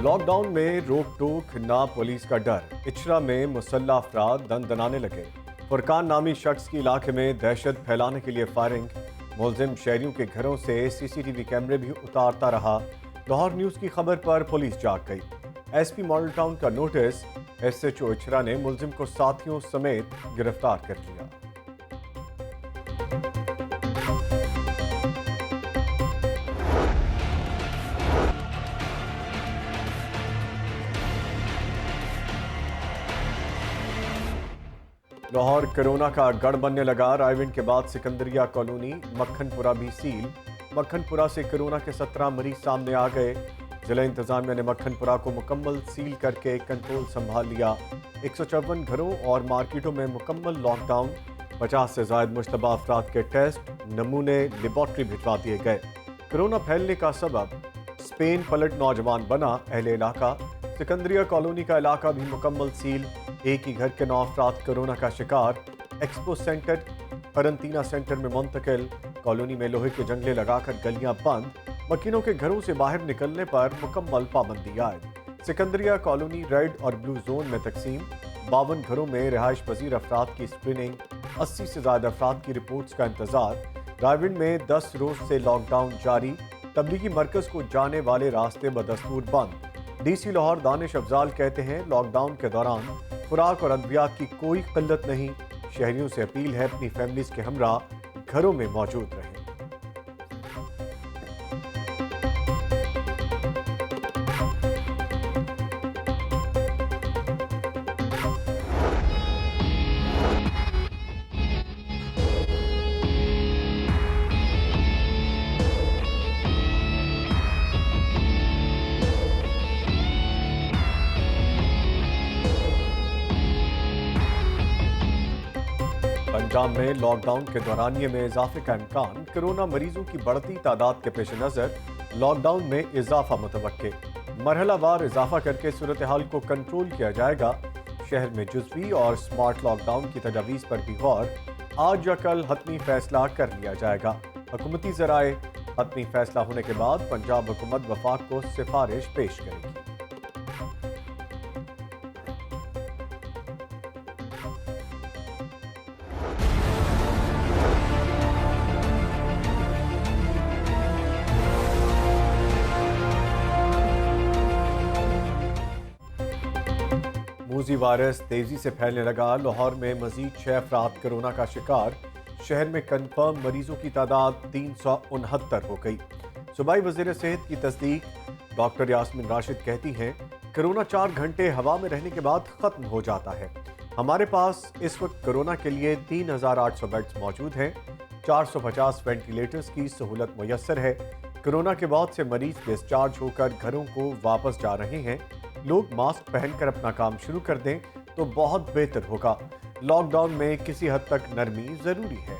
Lockdown में रोक टोक ना पुलिस का डर। इचरा में मुसल्ला अफराद दनाने लगे। फुरकान नामी शख्स की इलाके में दहशत फैलाने के लिए फायरिंग। मुलजिम शहरियों के घरों से सीसीटीवी कैमरे भी उतारता रहा। लाहौर न्यूज़ की खबर पर पुलिस जाग गई। एसपी मॉडल टाउन का नोटिस। एसएचओ इचरा ने मुलजिम को साथियों समेत गिरफ्तार कर लिया। लाहौर कोरोना का गढ़ बनने लगा। रायविंड के बाद सिकंदरिया कॉलोनी मक्खनपुरा भी सील। मक्खनपुरा से कोरोना के 17 मरीज सामने आ गए। जिला इंतजामिया ने मक्खनपुरा को मुकम्मल सील करके कंट्रोल संभाल लिया। 154 घरों और मार्केटों में मुकम्मल लॉकडाउन। 50 से ज्यादा मुश्तबा अफराद के टेस्ट नमूने लेबॉर्ट्री भिजवा दिए गए। कोरोना फैलने का सबब स्पेन पलट नौजवान बना अहले इलाका। सिकंदरिया कॉलोनी का इलाका भी मुकम्मल सील। एक ही घर के 9 अफराद कोरोना का शिकार। एक्सपो सेंटर करंतना सेंटर में मुंतकिल। कॉलोनी में लोहे के जंगले लगाकर गलियां बंद। मकीनों के घरों से बाहर निकलने पर मुकम्मल पाबंदी आयद। सिकंदरिया कॉलोनी रेड और ब्लू जोन में तकसीम। 52 घरों में रिहाइश पजीर अफराद की स्क्रीनिंग। 80 से ज्यादा अफराद की रिपोर्ट्स का इंतजार। रायविंड में 10 रोज से लॉकडाउन जारी। तबलीगी मरकज को जाने वाले रास्ते बदस्तूर बंद। डीसी लाहौर दानिश अफजाल कहते हैं लॉकडाउन के दौरान खुराक और अद्वियात की कोई किल्लत नहीं। शहरियों से अपील है अपनी फैमिलीज के हमरा घरों में मौजूद रहें। पंजाब में लॉकडाउन के दौरानिये में इजाफे का इम्कान। कोरोना मरीजों की बढ़ती तादाद के पेश नजर लॉकडाउन में इजाफा मुतवक्के। मरहलावार इजाफा करके सूरत हाल को कंट्रोल किया जाएगा। शहर में जुज़वी और स्मार्ट लॉकडाउन की तजावीज़ पर भी गौर। आज या कल हतमी फैसला कर लिया जाएगा। हुकूमती ज़राए हतमी फैसला होने के बाद पंजाब हुकूमत वफाक को सिफारिश पेश करेगी। मूजी वायरस तेजी से फैलने लगा। लाहौर में मजीद 6 अफराद कोरोना का शिकार। शहर में कन्फर्म मरीजों की तादाद 369 हो गई। सूबाई वज़ीर सेहत की तस्दीक। डॉक्टर यास्मीन राशिद कहती हैं कोरोना 4 घंटे हवा में रहने के बाद खत्म हो जाता है। हमारे पास इस वक्त कोरोना के लिए 3800 बेड्स मौजूद हैं। 450 वेंटिलेटर्स की सहूलत मुयस्सर है। कोरोना के बाद से मरीज डिस्चार्ज होकर घरों को वापस जा रहे हैं। लोग मास्क पहनकर अपना काम शुरू कर दें तो बहुत बेहतर होगा। लॉकडाउन में किसी हद तक नरमी जरूरी है।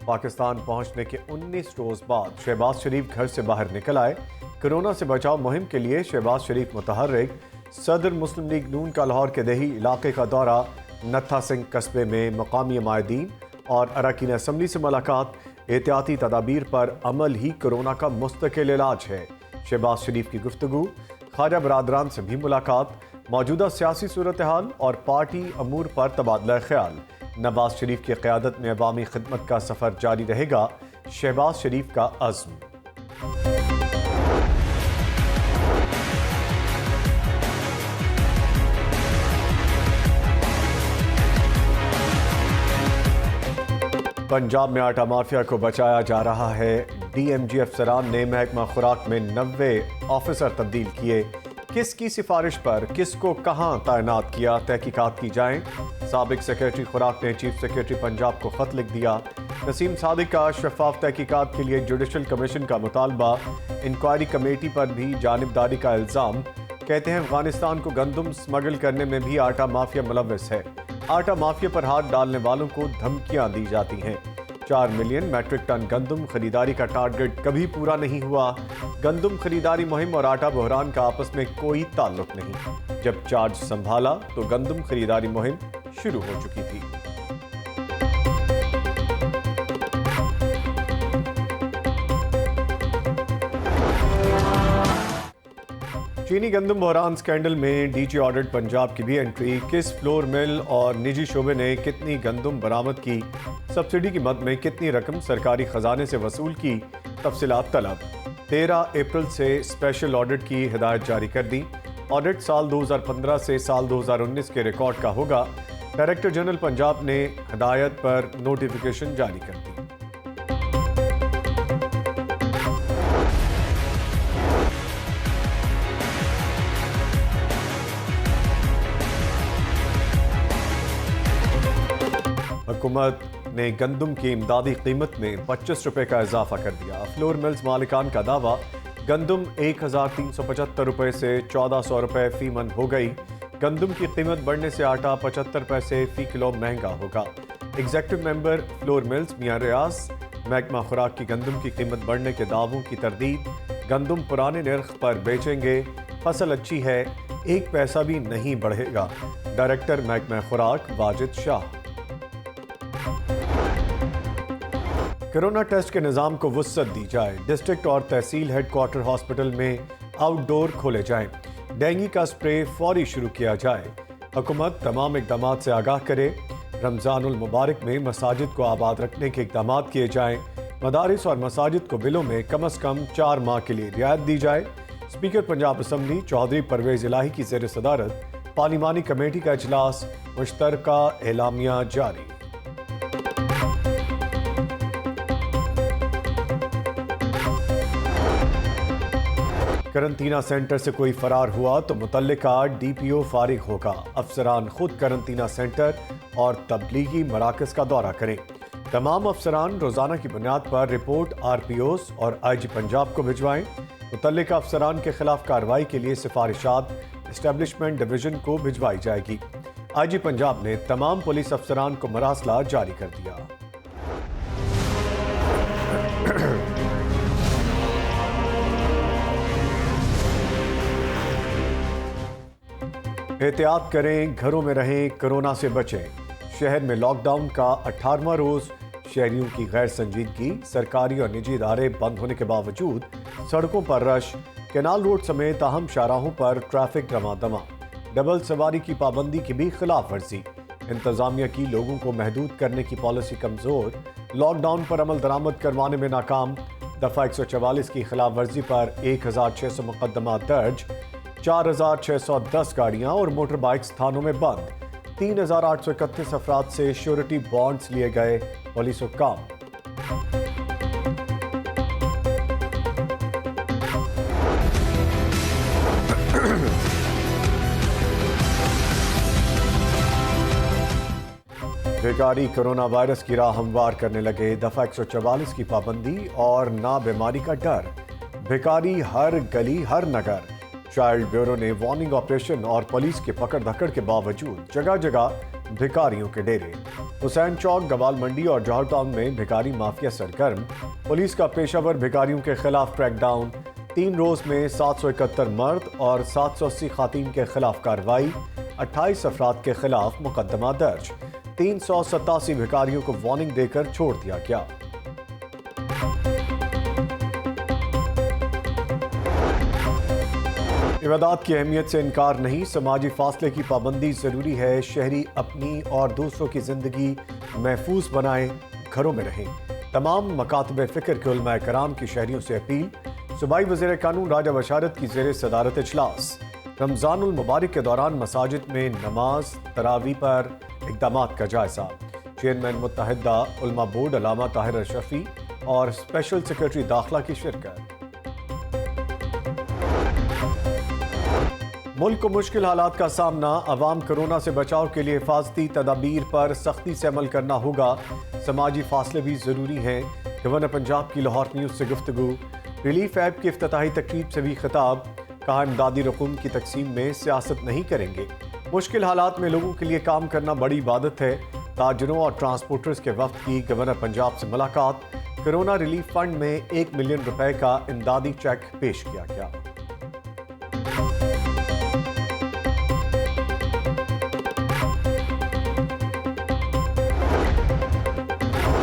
पाकिस्तान पहुंचने के 19 रोज बाद शहबाज शरीफ घर से बाहर निकल आए। कोरोना से बचाव मुहिम के लिए शहबाज शरीफ मुतहर्रिक। सदर मुस्लिम लीग नून का लाहौर के दही इलाके का दौरा। नत्था सिंह कस्बे में मकामी मायदीन और अरकान असम्बली से मुलाकात। एहतियाती तदाबीर पर अमल ही कोरोना का मुस्तकिल इलाज है। शहबाज शरीफ की गुफ्तगू। ख्वाजा बरादरान से भी मुलाकात। मौजूदा सियासी सूरत हाल और पार्टी अमूर पर तबादला ख्याल। नवाज शरीफ की क़यादत में अवामी खिदमत का सफ़र जारी रहेगा। शहबाज शरीफ का अज़्म। पंजाब में आटा माफिया को बचाया जा रहा है। डीएमजी अफसरान ने महकमा खुराक में 90 ऑफिसर तब्दील किए। किसकी सिफारिश पर किसको कहां तैनात किया, तहकीकात की जाएं। साबिक सेक्रेटरी खुराक ने चीफ सेक्रेटरी पंजाब को खत लिख दिया। नसीम सादिक का शफाफ तहकीकात के लिए जुडिशल कमीशन का मुतालबा। इंक्वायरी कमेटी पर भी जानिबदारी का इल्ज़ाम। कहते हैं अफगानिस्तान को गंदम स्मगल करने में भी आटा माफिया मुलव्वस है। आटा माफिया पर हाथ डालने वालों को धमकियां दी जाती हैं। 4 मिलियन मैट्रिक टन गंदम खरीदारी का टारगेट कभी पूरा नहीं हुआ। गंदम खरीदारी मुहिम और आटा बहरान का आपस में कोई ताल्लुक नहीं। जब चार्ज संभाला तो गंदम खरीदारी मुहिम शुरू हो चुकी थी। चीनी गंदम बहरान स्कैंडल में डीजी ऑडिट पंजाब की भी एंट्री। किस फ्लोर मिल और निजी शोबे ने कितनी गंदम बरामद की, सब्सिडी की मद में कितनी रकम सरकारी खजाने से वसूल की, तफसीलात तलब। 13 अप्रैल से स्पेशल ऑडिट की हिदायत जारी कर दी। ऑडिट साल 2015 से साल 2019 के रिकॉर्ड का होगा। डायरेक्टर जनरल पंजाब ने हिदायत पर नोटिफिकेशन जारी कर दी। हुकूमत ने गंदम की इमदादी कीमत में 25 रुपए का इजाफा कर दिया। फ्लोर मिल्स मालिकान का दावा, गंदम 1375 रुपए से 1400 रुपए फी मन हो गई। गंदम की कीमत बढ़ने से आटा 75 पैसे फी किलो महंगा होगा। एग्जेक्टिव मेंबर फ्लोर मिल्स मियां रियाज, महकमा खुराक की गंदम की कीमत बढ़ने के दावों की तरदीद। गंदम पुराने निर्ख पर बेचेंगे, फसल अच्छी है, 1 पैसा भी नहीं बढ़ेगा। डायरेक्टर महकमा खुराक वाजिद शाह। कोरोना टेस्ट के निज़ाम को वुसअत दी जाए। डिस्ट्रिक्ट और तहसील हेडक्वार्टर हॉस्पिटल में आउटडोर खोले जाएं। डेंगू का स्प्रे फौरी शुरू किया जाए। हुकूमत तमाम इकदाम से आगाह करे। रमज़ानुल मुबारक में मसाजिद को आबाद रखने के इकदाम किए जाएं। मदारिस और मसाजिद को बिलों में कम अज़ कम 4 माह के लिए रियायत दी जाए। स्पीकर पंजाब असम्बली चौधरी परवेज इलाही की ज़ेर सदारत पार्लिमानी कमेटी का इजलास, मुश्तरका एलामिया जारी। करंतना सेंटर से कोई फरार हुआ तो मुतल्लिका डीपीओ फारिग होगा। अफसरान खुद करंतना सेंटर और तबलीगी मराकज़ का दौरा करें। तमाम अफसरान रोज़ाना की बुनियाद पर रिपोर्ट आरपीओस और आईजी पंजाब को भिजवाएं। मुतल्लिका अफसरान के खिलाफ कार्रवाई के लिए सिफारिशात एस्टेब्लिशमेंट डिवीजन को भिजवाई जाएगी। आईजी पंजाब ने तमाम पुलिस अफसरान को मरासला जारी कर दिया। एहतियात करें, घरों में रहें, कोरोना से बचें। शहर में लॉकडाउन का 18वां रोज। शहरियों की गैर संजीदगी। सरकारी और निजी इदारे बंद होने के बावजूद सड़कों पर रश। कैनाल रोड समेत अहम शाहराहों पर ट्रैफिक दमा। डबल सवारी की पाबंदी की भी खिलाफ वर्जी। इंतजामिया की लोगों को महदूद करने की पॉलिसी कमजोर। लॉकडाउन पर अमल दरामद करवाने में नाकाम। दफा 144 की खिलाफ वर्जी पर 1600 मुकदमा दर्ज। 4610 गाड़ियां और मोटर बाइक्स थानों में बंद। 3831 अफराद से श्योरिटी बॉन्ड्स लिए गए। पुलिस हुक्काम। भिखारी कोरोना वायरस की राह हमवार करने लगे। दफा 144 की पाबंदी और ना बीमारी का डर। भिखारी हर गली हर नगर। चाइल्ड ब्यूरो ने वार्निंग ऑपरेशन और पुलिस के पकड़ धकड़ के बावजूद जगह जगह भिखारियों के डेरे। हुसैन चौक, गवाल मंडी और जौहर टाउन में भिखारी माफिया सरगर्म। पुलिस का पेशावर भिखारियों के खिलाफ क्रैकडाउन। 3 रोज में 771 मर्द और 780 खातीन के खिलाफ कार्रवाई। 28 अफराद के खिलाफ मुकदमा दर्ज। 387 भिखारियों को वार्निंग देकर छोड़ दिया गया। इबादत की अहमियत से इनकार नहीं। समाजी फासले की पाबंदी ज़रूरी है। शहरी अपनी और दूसरों की ज़िंदगी महफूज बनाएं, घरों में रहें। तमाम मकातब फ़िक्र के उलमाए कराम की शहरियों से अपील। सूबाई वज़ीर कानून राजा बशारत की ज़ेर सदारत इजलास। रमज़ानुल मुबारक के दौरान मसाजिद में नमाज तरावी पर इक़दामात का जायज़ा। चेयरमैन मुत्तहिदा उलमा बोर्ड अल्लामा ताहिर अशरफी और स्पेशल सेक्रेटरी दाखिला की शिरकत। मुल्क को मुश्किल हालात का सामना। अवाम कोरोना से बचाव के लिए हिफाजती तदाबीर पर सख्ती से अमल करना होगा। समाजी फासले भी ज़रूरी हैं। गवर्नर पंजाब की लाहौर न्यूज़ से गुफ्तगू। रिलीफ ऐप की इफ्तिताही तकरीब से भी खिताब। कहा, इमदादी रकूम की तकसीम में सियासत नहीं करेंगे। मुश्किल हालात में लोगों के लिए काम करना बड़ी इबादत है। ताजरों और ट्रांसपोर्टर्स के वफ्द की गवर्नर पंजाब से मुलाकात। कोरोना रिलीफ फंड में 1 मिलियन रुपए का इमदादी चेक पेश किया गया।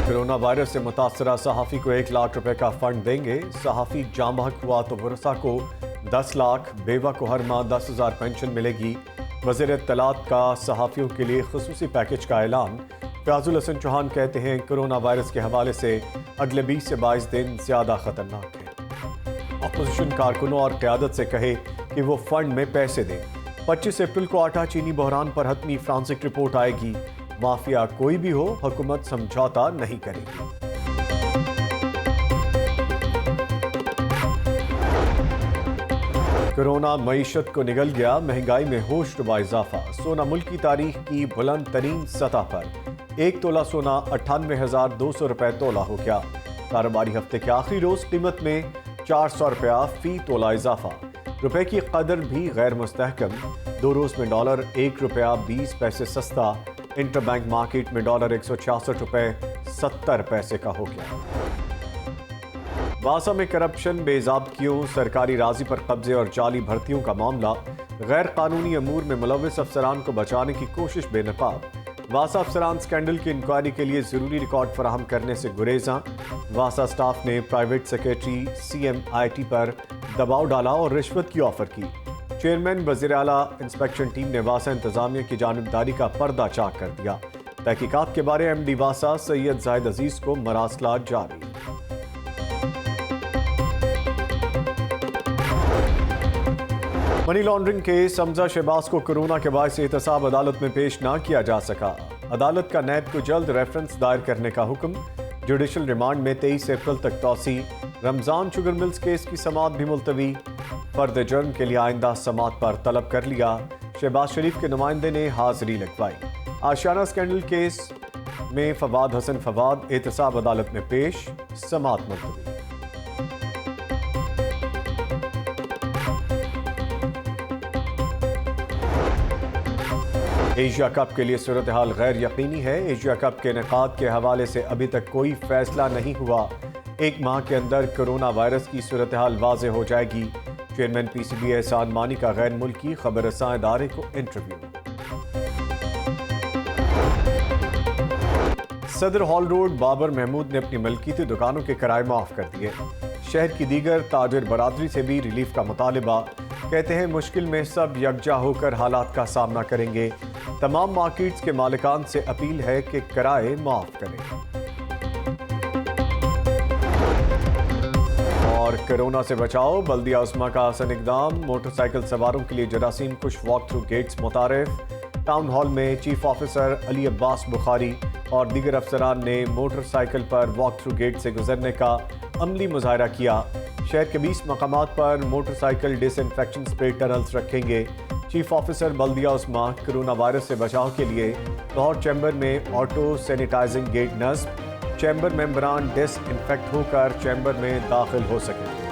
कोरोना वायरस से मुतासरा सहाफ़ी को 1 लाख रुपए का फंड देंगे। सहाफ़ी जाम बहक हुआ तो वरसा को 10 लाख, बेवा को हर माह 10,000 पेंशन मिलेगी। वज़ीर इत्तलात का सहाफ़ियों के लिए खुसूसी पैकेज का ऐलान। फयाजुल हसन चौहान कहते हैं कोरोना वायरस के हवाले से अगले 20 से 22 दिन ज़्यादा ख़तरनाक है। अपोजिशन कारकुनों और क़यादत से कहे कि वो फंड में पैसे दें। 25 अप्रैल को आटा चीनी बहरान पर हतमी फ्रांसिक रिपोर्ट आएगी। माफिया कोई भी हो, हुकूमत समझौता नहीं करेगी। कोरोना मईशत को निगल गया, महंगाई में होश रुबा इजाफा। सोना मुल्क की तारीख की बुलंद तरीन सतह पर। 1 तोला सोना 98,200 रुपए तोला हो गया। कारोबारी हफ्ते के आखिरी रोज कीमत में 400 रुपया फी तोला इजाफा। रुपए की कदर भी गैर मुस्तहकम। 2 रोज में डॉलर 1 रुपया 20 पैसे सस्ता। इंटरबैंक मार्केट में डॉलर 166 रुपए 70 पैसे का हो गया। वासा में करप्शन, बेज़ाब्तियों, सरकारी राजी पर कब्जे और जाली भर्तियों का मामला। गैर कानूनी अमूर में मुलव्विस अफसरान को बचाने की कोशिश बेनकाब। वासा अफसरान स्कैंडल की इंक्वायरी के लिए जरूरी रिकॉर्ड फराहम करने से गुरेजा। वासा स्टाफ ने प्राइवेट सेक्रेटरी CMIT पर दबाव डाला और रिश्वत की ऑफर की। चेयरमैन वज़ीर आला इंस्पेक्शन टीम ने वासा इंतजामिया की जानिबदारी का पर्दा चाक कर दिया। तहकीकात के बारे MD वासा सैयद जाहिद अजीज को मरासलात जारी। Money laundering case, Hamza Shahbaz को कोरोना के बायस एहतसाब अदालत में पेश ना किया जा सका। अदालत का नैब को जल्द रेफरेंस दायर करने का हुक्म। जुडिशल रिमांड में 23 अप्रैल तक तौसी। रमजान शुगर मिल्स केस की समाअत भी मुलतवी। फर्द जुर्म के लिए आइंदा समाअत पर तलब कर लिया। शहबाज शरीफ के नुमाइंदे ने हाजिरी लगवाई। आशियाना स्कैंडल केस में फवाद हसन फवाद एहतसाब अदालत में पेश, समाअत मुलतवी। एशिया कप के लिए सूरत हाल गैर यकीनी है। एशिया कप के इनेकाद के हवाले से अभी तक कोई फैसला नहीं हुआ। 1 माह के अंदर कोरोना वायरस की सूरत हाल वाज़े हो जाएगी। चेयरमैन PCB एहसान मानी का गैर मुल्की खबर रसां इदारे को इंटरव्यू। सदर हॉल रोड बाबर महमूद ने अपनी मलकीती दुकानों के किराए माफ कर दिए। शहर की दीगर ताजिर बरादरी से भी रिलीफ का मुतालिबा। कहते हैं मुश्किल में सब यकजा होकर हालात का सामना करेंगे। तमाम मार्केट्स के मालिकान से अपील है कि किराए माफ करें। और कोरोना से बचाओ, बल्दिया उस्मा का आसान इकदाम। मोटरसाइकिल सवारों के लिए जरासीम कुश वॉक थ्रू गेट्स मुतारिफ। टाउन हॉल में चीफ ऑफिसर अली अब्बास बुखारी और दीगर अफसरान ने मोटरसाइकिल पर वॉक थ्रू गेट से गुजरने का अमली मुजाहरा किया। शहर के 20 मकामात पर मोटरसाइकिल डिसइंफेक्शन स्प्रे टनल्स रखेंगे। चीफ ऑफिसर बल्दिया उस्मा कोरोना वायरस से बचाव के लिए लाहौर चैम्बर में ऑटो सैनिटाइजिंग गेट नस्ब। चैम्बर मेंबरान डिसइंफेक्ट होकर चैम्बर में दाखिल हो सकेंगे।